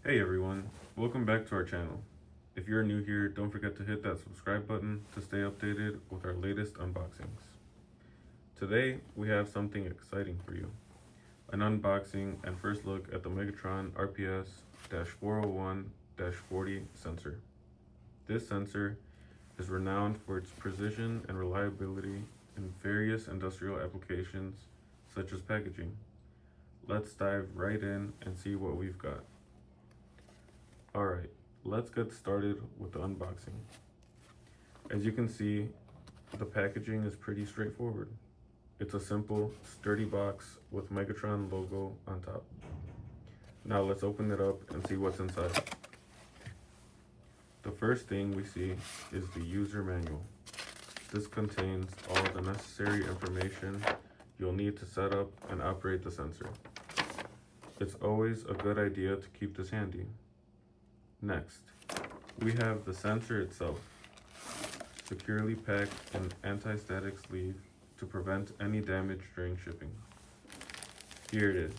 Hey everyone, welcome back to our channel. If you're new here, don't forget to hit that subscribe button to stay updated with our latest unboxings. Today, we have something exciting for you. An unboxing and first look at the Migatron RPS-401-40 sensor. This sensor is renowned for its precision and reliability in various industrial applications such as packaging. Let's dive right in and see what we've got. Alright, let's get started with the unboxing. As you can see, the packaging is pretty straightforward. It's a simple, sturdy box with Migatron logo on top. Now let's open it up and see what's inside. The first thing we see is the user manual. This contains all the necessary information you'll need to set up and operate the sensor. It's always a good idea to keep this handy. Next, we have the sensor itself, securely packed in an anti-static sleeve to prevent any damage during shipping. Here it is,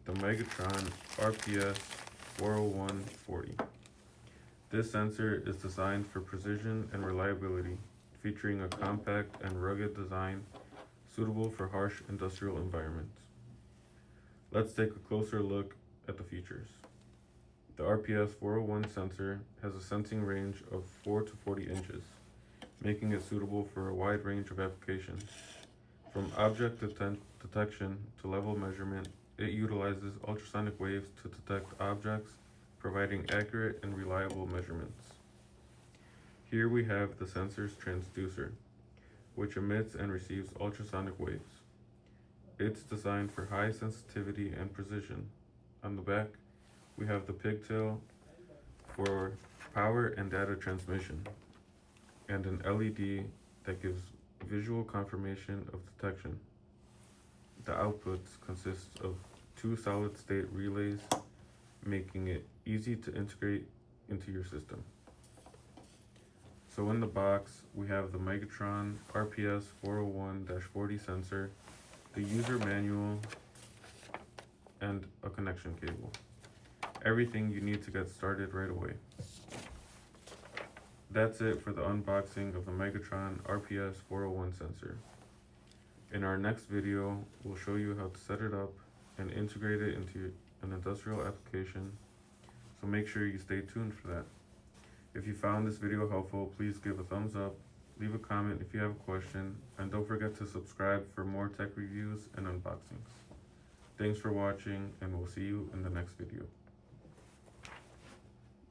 the Migatron RPS-401-40. This sensor is designed for precision and reliability, featuring a compact and rugged design suitable for harsh industrial environments. Let's take a closer look at the features. The RPS-401 sensor has a sensing range of 4 to 40 inches, making it suitable for a wide range of applications. From object detection to level measurement, it utilizes ultrasonic waves to detect objects, providing accurate and reliable measurements. Here we have the sensor's transducer, which emits and receives ultrasonic waves. It's designed for high sensitivity and precision. On the back, we have the pigtail for power and data transmission, and an LED that gives visual confirmation of detection. The outputs consist of 2 solid-state relays, making it easy to integrate into your system. So in the box, we have the Migatron RPS-401-40 sensor, the user manual, and a connection cable. Everything you need to get started right away. That's it for the unboxing of the Migatron RPS-401 sensor. In our next video, we'll show you how to set it up and integrate it into an industrial application, so make sure you stay tuned for that. If you found this video helpful, please give a thumbs up, leave a comment if you have a question, and don't forget to subscribe for more tech reviews and unboxings. Thanks for watching, and we'll see you in the next video.